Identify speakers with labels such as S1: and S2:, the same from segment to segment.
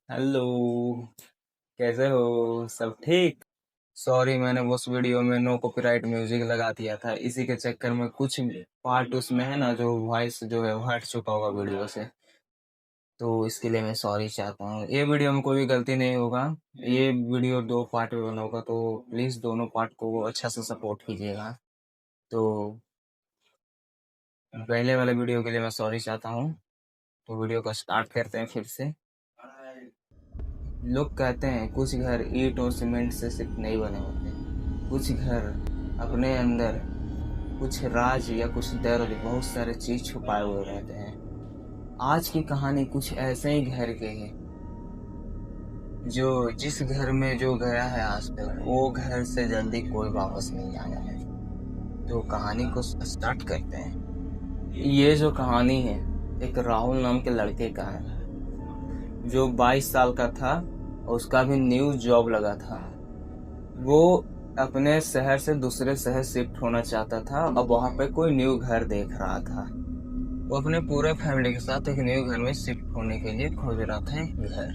S1: Hello. कैसे हो? सब ठीक? सॉरी, मैंने उस वीडियो में नो कॉपीराइट म्यूजिक लगा दिया था। इसी के चक्कर में कुछ पार्ट उसमें है ना, जो वॉइस जो है वो हट चुका होगा वीडियो से। तो इसके लिए मैं सॉरी चाहता हूँ। ये वीडियो में कोई भी गलती नहीं होगा। ये वीडियो दो पार्ट में बना होगा, तो प्लीज दोनों पार्ट को अच्छा से सपोर्ट कीजिएगा। तो पहले वाले वीडियो के लिए मैं सॉरी चाहता हूँ। तो वीडियो को स्टार्ट करते हैं फिर से। लोग कहते हैं कुछ घर ईंट और सीमेंट से सिर्फ नहीं बने होते। कुछ घर अपने अंदर कुछ राज या कुछ दर्द, बहुत सारे चीज छुपाए हुए रहते हैं। आज की कहानी कुछ ऐसे ही घर के है, जो जिस घर में जो गया है आज तक, वो घर से जल्दी कोई वापस नहीं आया है। तो कहानी को स्टार्ट करते हैं। ये जो कहानी है, एक राहुल नाम के लड़के का है, जो 22 साल का था। उसका भी न्यू जॉब लगा था। वो अपने शहर से दूसरे शहर शिफ्ट होना चाहता था। अब वहाँ पे कोई न्यू घर देख रहा था। वो अपने पूरे फैमिली के साथ एक न्यू घर में शिफ्ट होने के लिए खोज रहा था एक घर,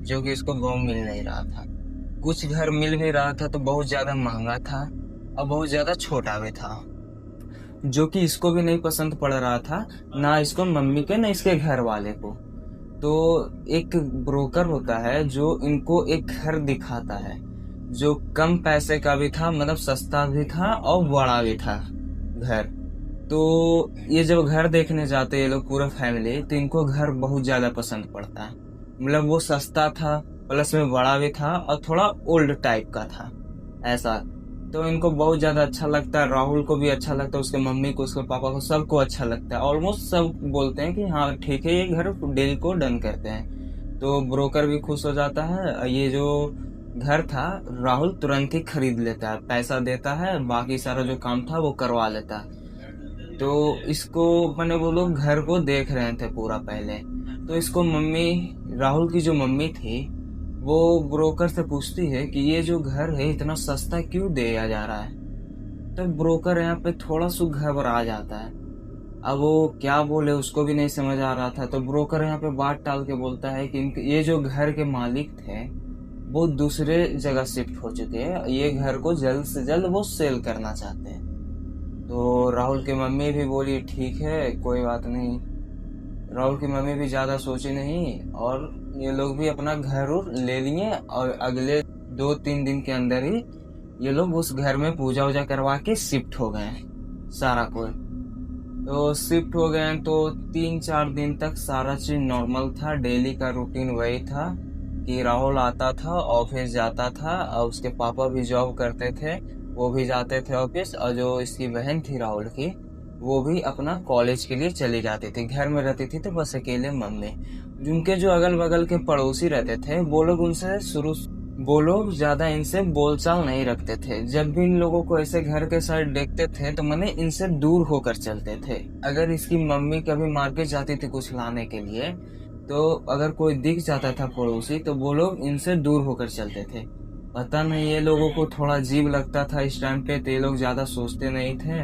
S1: जो कि इसको गाँव मिल नहीं रहा था। कुछ घर मिल भी रहा था तो बहुत ज्यादा महंगा था और बहुत ज्यादा छोटा भी था, जो कि इसको भी नहीं पसंद पड़ रहा था, ना इसको मम्मी के ना इसके घर वाले को। तो एक ब्रोकर होता है जो इनको एक घर दिखाता है, जो कम पैसे का भी था, मतलब सस्ता भी था और बड़ा भी था घर। तो ये जब घर देखने जाते हैं ये लोग पूरा फैमिली, तो इनको घर बहुत ज्यादा पसंद पड़ता है। मतलब वो सस्ता था, प्लस में बड़ा भी था और थोड़ा ओल्ड टाइप का था ऐसा। तो इनको बहुत ज्यादा अच्छा लगता है। राहुल को भी अच्छा लगता है, उसके मम्मी को, उसके पापा को, सबको अच्छा लगता है। ऑलमोस्ट सब बोलते हैं कि हाँ ठीक है, ये घर डील को डन करते हैं। तो ब्रोकर भी खुश हो जाता है। ये जो घर था, राहुल तुरंत ही खरीद लेता है, पैसा देता है, बाकी सारा जो काम था वो करवा लेता है। तो इसको मैंने, वो लोग घर को देख रहे थे पूरा पहले। तो इसको मम्मी, राहुल की जो मम्मी थी, वो ब्रोकर से पूछती है कि ये जो घर है इतना सस्ता क्यों दिया जा रहा है। तो ब्रोकर यहाँ पे थोड़ा सा घबरा जाता है। अब वो क्या बोले उसको भी नहीं समझ आ रहा था। तो ब्रोकर यहाँ पे बात टाल के बोलता है कि ये जो घर के मालिक थे वो दूसरे जगह शिफ्ट हो चुके हैं, ये घर को जल्द से जल्द वो सेल करना चाहते हैं। तो राहुल की मम्मी भी बोली ठीक है, कोई बात नहीं। राहुल की मम्मी भी ज्यादा सोची नहीं और ये लोग भी अपना घर ले लिए। और अगले 2-3 दिन के अंदर ही ये लोग उस घर में पूजा वूजा करवा के शिफ्ट हो गए सारा कोई। तो शिफ्ट हो गए तो 3-4 दिन तक सारा चीज नॉर्मल था। डेली का रूटीन वही था कि राहुल आता था, ऑफिस जाता था, और उसके पापा भी जॉब करते थे, वो भी जाते थे ऑफिस। और जो इसकी बहन थी राहुल की, वो भी अपना कॉलेज के लिए चली जाती थी। घर में रहती थी तो बस अकेले मम्मी। जिनके जो अगल बगल के पड़ोसी रहते थे, वो लोग उनसे वो लोग ज्यादा इनसे बोलचाल नहीं रखते थे। जब भी इन लोगों को ऐसे घर के साइड देखते थे तो मैंने इनसे दूर होकर चलते थे। अगर इसकी मम्मी कभी मार्केट जाती थी कुछ लाने के लिए, तो अगर कोई दिख जाता था पड़ोसी, तो वो लोग इनसे दूर होकर चलते थे। पता नहीं, ये लोगों को थोड़ा अजीब लगता था इस टाइम पे, तो ये लोग ज्यादा सोचते नहीं थे।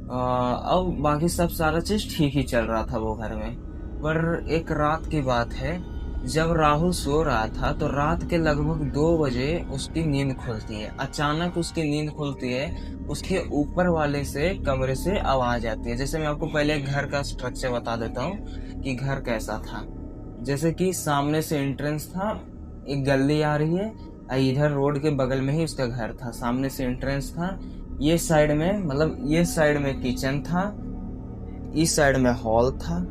S1: अब बाकी सब सारा चीज ठीक ही चल रहा था वो घर में। पर एक रात की बात है, जब राहुल सो रहा था तो रात के लगभग 2 बजे उसकी नींद खुलती है। अचानक उसकी नींद खुलती है, उसके ऊपर वाले से कमरे से आवाज आती है। जैसे मैं आपको पहले घर का स्ट्रक्चर बता देता हूँ कि घर कैसा था। जैसे कि सामने से एंट्रेंस था, एक गली आ रही है, इधर रोड के बगल में ही उसका घर था। सामने से एंट्रेंस था, ये साइड में, मतलब ये साइड में किचन था, इस साइड में हॉल था,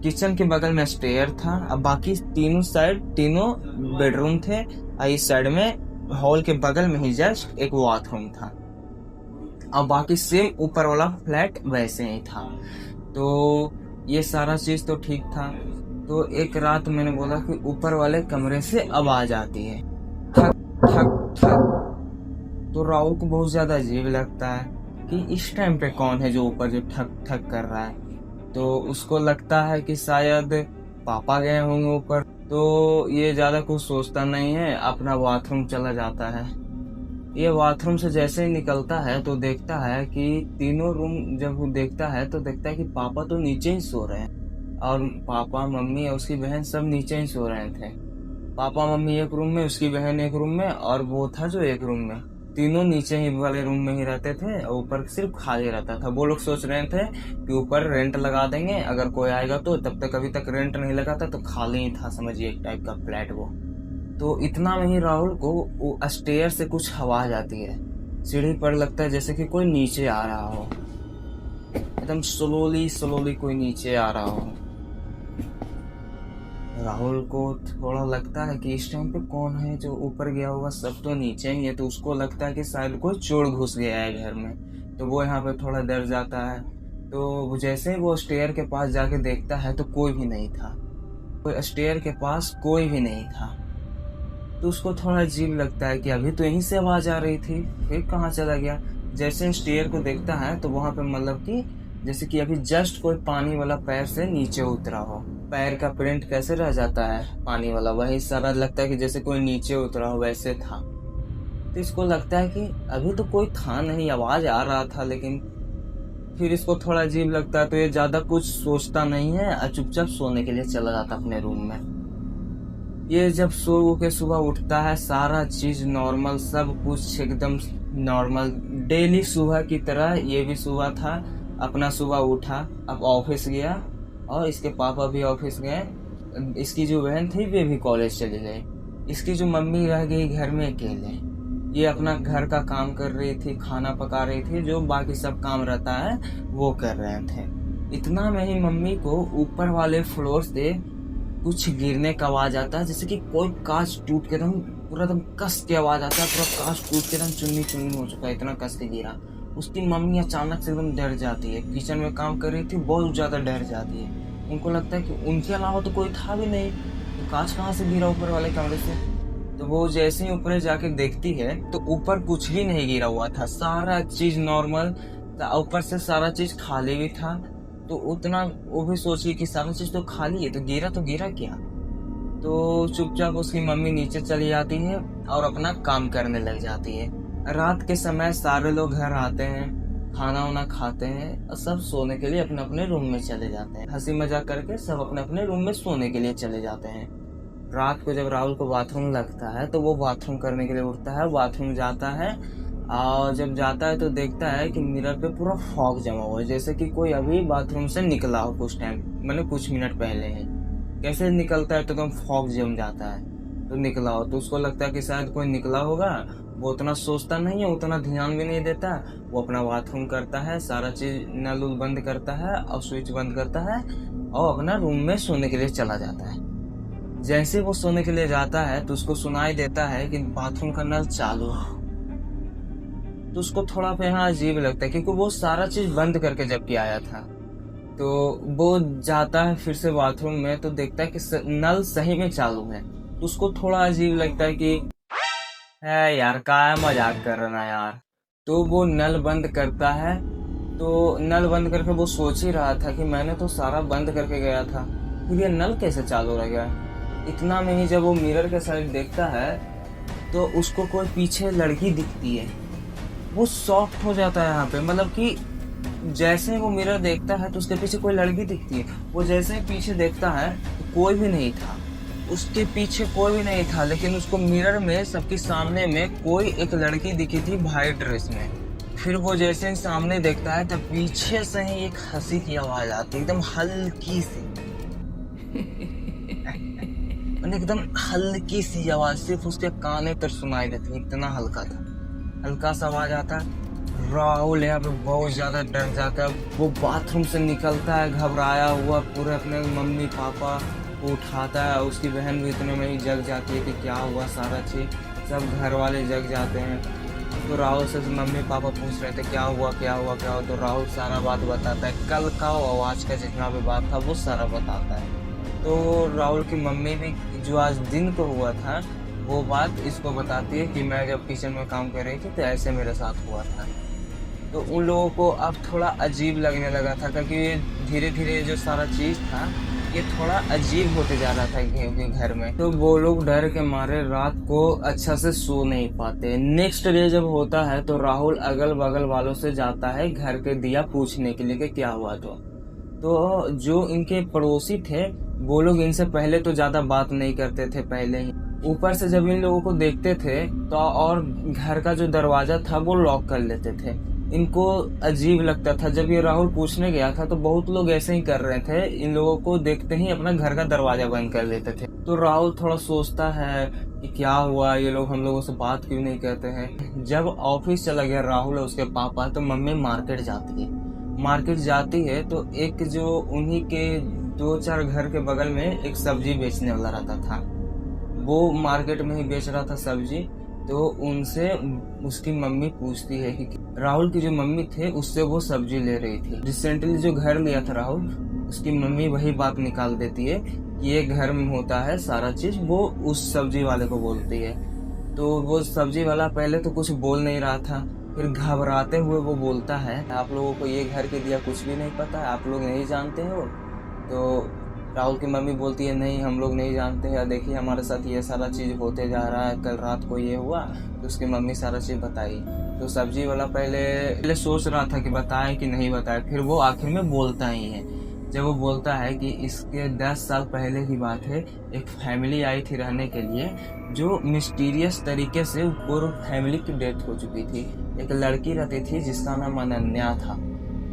S1: किचन के बगल में स्टेयर था, अब बाकी तीनों साइड तीनों बेडरूम थे। इस साइड में हॉल के बगल में ही जस्ट एक बाथरूम था, और बाकी सेम ऊपर वाला फ्लैट वैसे ही था। तो ये सारा चीज तो ठीक था। तो एक रात मैंने बोला कि ऊपर वाले कमरे से आवाज आती है, ठक ठक ठक। तो राहुल को बहुत ज्यादा अजीब लगता है कि इस टाइम पे कौन है जो ऊपर जो ठक ठक कर रहा है। तो उसको लगता है कि शायद पापा गए होंगे ऊपर। तो ये ज्यादा कुछ सोचता नहीं है, अपना बाथरूम चला जाता है। ये बाथरूम से जैसे ही निकलता है तो देखता है कि तीनों रूम, जब वो देखता है तो देखता है कि पापा तो नीचे ही सो रहे हैं, और पापा, मम्मी और उसकी बहन सब नीचे ही सो रहे थे। पापा मम्मी एक रूम में, उसकी बहन एक रूम में, और वो था जो एक रूम में। तीनों नीचे ही वाले रूम में ही रहते थे, और ऊपर सिर्फ खाली रहता था। वो लोग सोच रहे थे कि ऊपर रेंट लगा देंगे अगर कोई आएगा तो। तब तक अभी तक रेंट नहीं लगा था, तो खाली ही था, समझिए एक टाइप का फ्लैट वो। तो इतना में ही राहुल को वो स्टेयर से कुछ आवाज आती है। सीढ़ी पर लगता है जैसे कि कोई नीचे आ रहा हो, एकदम स्लोली स्लोली कोई नीचे आ रहा हो। राहुल को थोड़ा लगता है कि इस टाइम पे कौन है जो ऊपर गया होगा, सब तो नीचे ही है। तो उसको लगता है कि शायद कोई चोर घुस गया है घर में, तो वो यहाँ पे थोड़ा डर जाता है। तो जैसे ही वो स्टेयर के पास जाके देखता है तो कोई भी नहीं था, कोई स्टेयर के पास कोई भी नहीं था। तो उसको थोड़ा अजीब लगता है कि अभी तो यहीं से आवाज आ रही थी, फिर कहाँ चला गया। जैसे स्टेयर को देखता है तो वहां पे मतलब कि जैसे कि अभी जस्ट कोई पानी वाला पैर से नीचे उतरा हो। पैर का प्रिंट कैसे रह जाता है पानी वाला, वही सारा लगता है कि जैसे कोई नीचे उतरा हो, वैसे था। तो इसको लगता है कि अभी तो कोई था नहीं, आवाज आ रहा था, लेकिन फिर इसको थोड़ा अजीब लगता है। तो ये ज्यादा कुछ सोचता नहीं है और चुपचाप सोने के लिए चला जाता अपने रूम में। ये जब सो के सुबह उठता है, सारा चीज नॉर्मल, सब कुछ एकदम नॉर्मल, डेली सुबह की तरह ये भी सुबह था। अपना सुबह उठा, अब ऑफिस गया, और इसके पापा भी ऑफिस गए। इसकी जो बहन थी वे भी कॉलेज चली गई। इसकी जो मम्मी रह गई घर में अकेले। ये अपना घर का काम कर रही थी, खाना पका रही थी, जो बाकी सब काम रहता है वो कर रहे थे। इतना में ही मम्मी को ऊपर वाले फ्लोर से कुछ गिरने का आवाज आता है, जैसे कि कोई कांच टूट के एकदम पूरा एकदम कस के आवाज आता है, पूरा कांच टूट के एकदम चुन्नी चुन्नी हो चुका है, इतना कस के गिरा। उसकी मम्मी अचानक से एकदम डर जाती है, किचन में काम कर रही थी, बहुत ज्यादा डर जाती है। उनको लगता है कि उनके अलावा तो कोई था भी नहीं, तो कांच कहाँ से गिरा ऊपर वाले कमरे से। तो वो जैसे ही ऊपर जाके देखती है तो ऊपर कुछ भी नहीं गिरा हुआ था, सारा चीज नॉर्मल, ऊपर से सारा चीज खाली भी था। तो उतना वो भी सोची कि सारा चीज तो खाली है, तो गिरा क्या। तो चुपचाप उसकी मम्मी नीचे चली जाती है और अपना काम करने लग जाती है। रात के समय सारे लोग घर आते हैं, खाना वाना खाते हैं, और सब सोने के लिए अपने अपने रूम में चले जाते हैं। हंसी मजाक करके सब अपने अपने रूम में सोने के लिए चले जाते हैं। रात को जब राहुल को बाथरूम लगता है तो वो बाथरूम करने के लिए उठता है, बाथरूम जाता है, और जब जाता है तो देखता है कि मिरर पे पूरा फॉग जमा हुआ है, जैसे कि कोई अभी बाथरूम से निकला हो कुछ टाइम, मतलब कुछ मिनट पहले है। कैसे निकलता है तो एकदम फॉग जम जाता है, तो निकला हो। तो उसको लगता है कि शायद कोई निकला होगा। वो उतना सोचता नहीं है, उतना ध्यान भी नहीं देता। वो अपना बाथरूम करता है, सारा चीज नल उल बंद करता है और स्विच बंद करता है, और अपना रूम में सोने के लिए चला जाता है। जैसे वो सोने के लिए जाता है तो उसको सुनाई देता है कि बाथरूम का नल चालू है। तो उसको थोड़ा यहाँ अजीब लगता है, क्योंकि वो सारा चीज बंद करके जबकि आया था। तो वो जाता है फिर से बाथरूम में, तो देखता है कि नल सही में चालू है। तो उसको थोड़ा अजीब लगता है कि है यार, क्या मजाक कर रहा है यार। तो वो नल बंद करता है। तो नल बंद करके वो सोच ही रहा था कि मैंने तो सारा बंद करके गया था, फिर ये नल कैसे चालू रह गया। इतना में ही जब वो मिरर के साइड देखता है तो उसको कोई पीछे लड़की दिखती है। वो शॉक्ड हो जाता है यहाँ पे, मतलब कि जैसे वो मिरर देखता है तो उसके पीछे कोई लड़की दिखती है। वो जैसे ही पीछे देखता है तो कोई भी नहीं था, उसके पीछे कोई भी नहीं था, लेकिन उसको मिरर में सबके सामने में कोई एक लड़की दिखी थी वाइट ड्रेस में। फिर वो जैसे ही सामने देखता है तब पीछे से ही एक हंसी की आवाज आती है, एकदम हल्की सी एकदम हल्की सी आवाज सिर्फ उसके काने तक सुनाई देती, इतना हल्का था, हल्का सा आवाज आता है। राहुल यहाँ पे बहुत ज्यादा डर जाता है। वो बाथरूम से निकलता है घबराया हुआ, पूरे अपने मम्मी पापा को उठाता है। उसकी बहन भी इतने में ही जग जाती है कि क्या हुआ, सारा चीज सब घर वाले जग जाते हैं। तो राहुल से मम्मी पापा पूछ रहे थे क्या हुआ क्या हुआ क्या हुआ। तो राहुल सारा बात बताता है, कल का और आज का जितना भी बात था वो सारा बताता है। तो राहुल की मम्मी भी जो आज दिन को हुआ था वो बात इसको बताती है कि मैं जब किचन में काम कर रही थी तो ऐसे मेरे साथ हुआ था। तो उन लोगों को अब थोड़ा अजीब लगने लगा था, क्योंकि ये धीरे धीरे जो सारा चीज था ये थोड़ा अजीब होते जा रहा था घर में। तो वो लोग डर के मारे रात को अच्छा से सो नहीं पाते। नेक्स्ट डे जब होता है तो राहुल अगल बगल वालों से जाता है घर के दिया पूछने के लिए कि क्या हुआ। तो जो इनके पड़ोसी थे वो लोग इनसे पहले तो ज्यादा बात नहीं करते थे पहले ही, ऊपर से जब इन लोगों को देखते थे तो और घर का जो दरवाजा था वो लॉक कर लेते थे। इनको अजीब लगता था। जब ये राहुल पूछने गया था तो बहुत लोग ऐसे ही कर रहे थे, इन लोगों को देखते ही अपना घर का दरवाजा बंद कर लेते थे। तो राहुल थोड़ा सोचता है कि क्या हुआ, ये लोग हम लोगों से बात क्यों नहीं करते हैं। जब ऑफिस चला गया राहुल और उसके पापा, तो मम्मी मार्केट जाती है तो एक जो उन्हीं के 2-4 घर के बगल में एक सब्जी बेचने वाला रहता था, वो मार्केट में ही बेच रहा था सब्जी। तो उनसे उसकी मम्मी पूछती है कि राहुल की जो मम्मी थे उससे वो सब्जी ले रही थी। रिसेंटली जो घर लिया था राहुल, उसकी मम्मी वही बात निकाल देती है कि ये घर में होता है सारा चीज, वो उस सब्जी वाले को बोलती है। तो वो सब्जी वाला पहले तो कुछ बोल नहीं रहा था, फिर घबराते हुए वो बोलता है, आप लोगों को ये घर के दिया कुछ भी नहीं पता है, आप लोग नहीं जानते हो। तो राहुल की मम्मी बोलती है, नहीं हम लोग नहीं जानते हैं, देखिए हमारे साथ ये सारा चीज़ होते जा रहा है, कल रात को ये हुआ। तो उसकी मम्मी सारा चीज़ बताई। तो सब्जी वाला पहले सोच रहा था कि बताए कि नहीं बताए, फिर वो आखिर में बोलता ही है। जब वो बोलता है कि इसके 10 साल पहले की बात है, एक फैमिली आई थी रहने के लिए, जो मिस्टीरियस तरीके से पूरी फैमिली की डेथ हो चुकी थी। एक लड़की रहती थी जिसका नाम अनन्या था।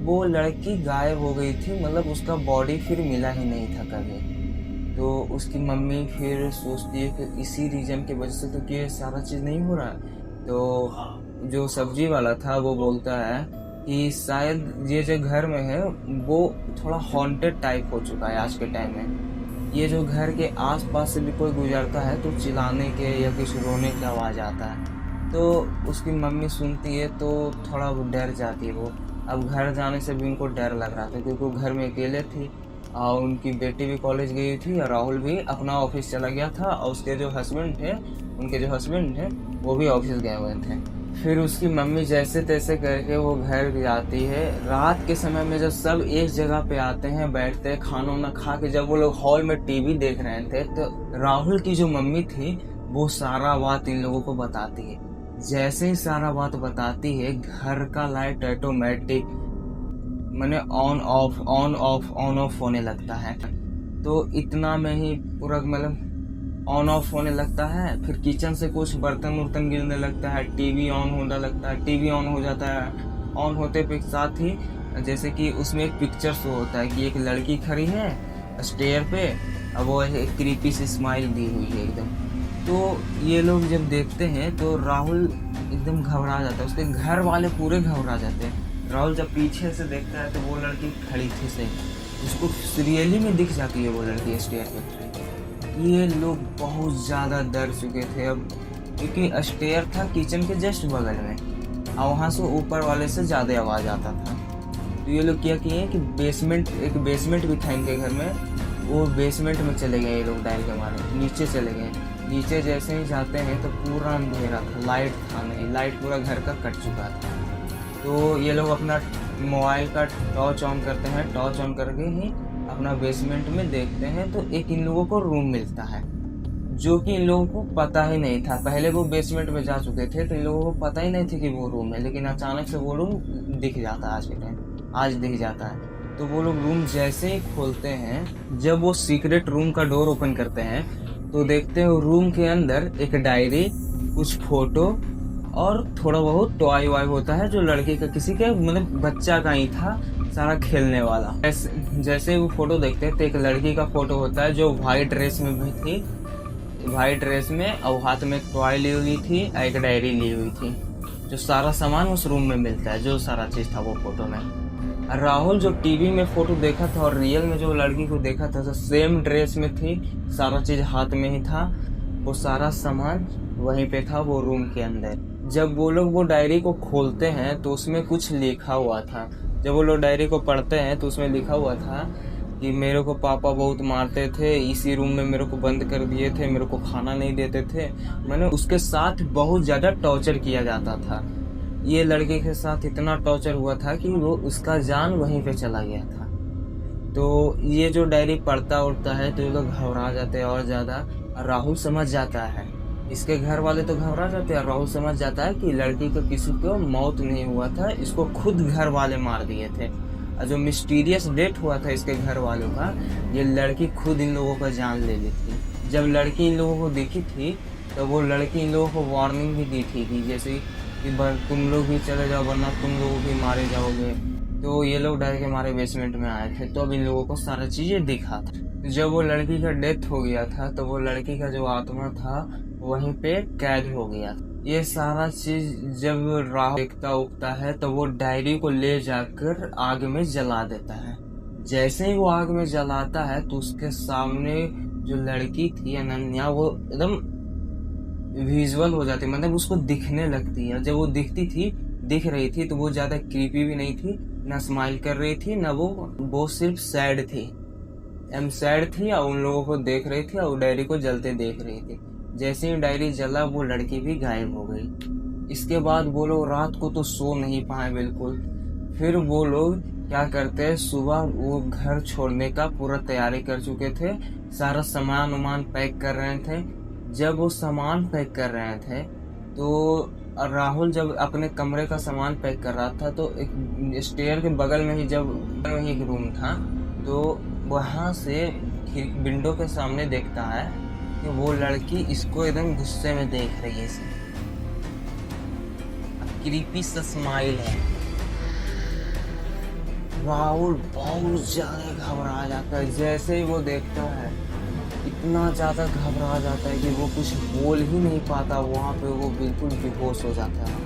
S1: वो लड़की गायब हो गई थी, मतलब उसका बॉडी फिर मिला ही नहीं था कभी। तो उसकी मम्मी फिर सोचती है कि इसी रीजन की वजह से तो ये सारा चीज़ नहीं हो रहा है। तो जो सब्जी वाला था वो बोलता है कि शायद ये जो घर में है वो थोड़ा हॉन्टेड टाइप हो चुका है आज के टाइम में। ये जो घर के आसपास से भी कोई गुजरता है तो चिल्लाने के या कुछ रोने की आवाज़ आता है। तो उसकी मम्मी सुनती है तो थोड़ा वो डर जाती है। वो अब घर जाने से भी उनको डर लग रहा था, क्योंकि वो घर में अकेले थी और उनकी बेटी भी कॉलेज गई थी और राहुल भी अपना ऑफिस चला गया था और उसके जो हस्बैंड थे वो भी ऑफिस गए हुए थे। फिर उसकी मम्मी जैसे तैसे करके वो घर जाती है। रात के समय में जब सब एक जगह पे आते हैं, बैठते हैं, खाना वाना खा के जब वो लोग हॉल में टीवी देख रहे थे, तो राहुल की जो मम्मी थी वो सारा बात इन लोगों को बताती है। जैसे ही सारा बात बताती है, घर का लाइट ऑटोमेटिक मैंने ऑन ऑफ होने लगता है। तो इतना में ही पूरा मतलब ऑन ऑफ होने लगता है। फिर किचन से कुछ बर्तन गिरने लगता है, टीवी ऑन होने लगता है, टीवी ऑन हो जाता है। ऑन होते के साथ ही जैसे कि उसमें एक पिक्चर शो होता है कि एक लड़की खड़ी है स्टेयर पे, अब वो एक क्रीपी सी स्माइल दी हुई है एकदम। तो ये लोग जब देखते हैं तो राहुल एकदम घबरा जाता है, उसके घर वाले पूरे घबरा जाते हैं। राहुल जब पीछे से देखता है तो वो लड़की खड़ी थी सही, उसको रियली में दिख जाती है वो लड़की स्टेयर पे खड़ी। ये लोग बहुत ज़्यादा डर चुके थे अब, क्योंकि स्टेयर था किचन के जस्ट बगल में और वहाँ से ऊपर वाले से ज़्यादा आवाज़ आता था। तो ये लोग क्या किए कि एक बेसमेंट भी था इनके घर में, वो बेसमेंट में चले गए ये लोग डायल के मारे, नीचे चले गए। नीचे जैसे ही जाते हैं तो पूरा अंधेरा था, लाइट था नहीं, लाइट पूरा घर का कट चुका था। तो ये लोग अपना मोबाइल का टॉर्च ऑन करते हैं, टॉर्च ऑन करके ही अपना बेसमेंट में देखते हैं तो एक इन लोगों को रूम मिलता है, जो कि इन लोगों को पता ही नहीं था। पहले वो बेसमेंट में जा चुके थे तो इन लोगों को पता ही नहीं था कि वो रूम है, लेकिन अचानक से वो रूम दिख जाता है। आज के टाइम आज दिख जाता है। तो वो लोग रूम जैसे ही खोलते हैं, जब वो सीक्रेट रूम का डोर ओपन करते हैं तो देखते हैं रूम के अंदर एक डायरी, कुछ फोटो और थोड़ा बहुत टॉय वाय होता है जो लड़के का किसी के मतलब बच्चा का ही था, सारा खेलने वाला। जैसे वो फोटो देखते हैं तो एक लड़की का फोटो होता है जो व्हाइट ड्रेस में भी थी, व्हाइट ड्रेस में, और हाथ में एक टॉय ली हुई थी, एक डायरी ली हुई थी। जो सारा सामान उस रूम में मिलता है, जो सारा चीज था वो फोटो में। राहुल जो टीवी में फोटो देखा था और रियल में जो लड़की को देखा था, तो सेम ड्रेस में थी, सारा चीज हाथ में ही था, वो सारा सामान वहीं पे था वो रूम के अंदर। जब वो लोग वो डायरी को खोलते हैं तो उसमें कुछ लिखा हुआ था। जब वो लोग डायरी को पढ़ते हैं तो उसमें लिखा हुआ था कि मेरे को पापा बहुत मारते थे, इसी रूम में मेरे को बंद कर दिए थे, मेरे को खाना नहीं देते थे, मैंने उसके साथ बहुत ज़्यादा टॉर्चर किया जाता था। ये लड़के के साथ इतना टॉर्चर हुआ था कि वो उसका जान वहीं पे चला गया था। तो ये जो डायरी पढ़ता उड़ता है तो ये लोग घबरा जाते हैं और ज़्यादा। राहुल समझ जाता है, इसके घर वाले तो घबरा जाते हैं, राहुल समझ जाता है कि लड़की को किसी को मौत नहीं हुआ था, इसको खुद घर वाले मार दिए थे। और जो मिस्टीरियस डेथ हुआ था इसके घर वालों का, ये लड़की खुद इन लोगों का जान ले ली थी। जब लड़की इन लोगों को दिखी थी तो वो लड़की इन लोगों को वार्निंग भी दी थी कि जैसे कि तुम लोग भी चले जाओ वरना तुम लोग भी मारे जाओगे। तो ये लोग डर के मारे बेसमेंट में आए थे। तो अब इन लोगों को सारा चीजें दिखा था। जब वो लड़की का डेथ हो गया था तो वो लड़की का जो आत्मा था वहीं पे कैद हो गया था। ये सारा चीज जब राहुल देखता उगता है तो वो डायरी को ले जाकर आग में जला देता है। जैसे ही वो आग में जलाता है तो उसके सामने जो लड़की थी अनन्या वो एकदम विजुअल हो जाती, मतलब उसको दिखने लगती है। जब वो दिख रही थी तो वो ज्यादा क्रीपी भी नहीं थी, ना स्माइल कर रही थी, ना वो सिर्फ सैड थी। सैड थी और उन लोगों को देख रही थी और डायरी को जलते देख रही थी। जैसे ही डायरी जला वो लड़की भी गायब हो गई। इसके बाद वो लोग रात को तो सो नहीं पाए बिल्कुल। फिर वो लोग क्या करते हैं, सुबह वो घर छोड़ने का पूरा तैयारी कर चुके थे, सारा सामान पैक कर रहे थे। जब वो सामान पैक कर रहे थे तो राहुल जब अपने कमरे का सामान पैक कर रहा था तो एक स्टेयर के बगल में ही एक रूम था, तो वहां से विंडो के सामने देखता है कि वो लड़की इसको एकदम गुस्से में देख रही है। क्रीपी सा स्माइल है। राहुल बहुत ज्यादा घबरा जाता है। जैसे ही वो देखता है इतना ज्यादा घबरा जाता है कि वो कुछ बोल ही नहीं पाता। वहां पे वो बिल्कुल बेहोश हो जाता है।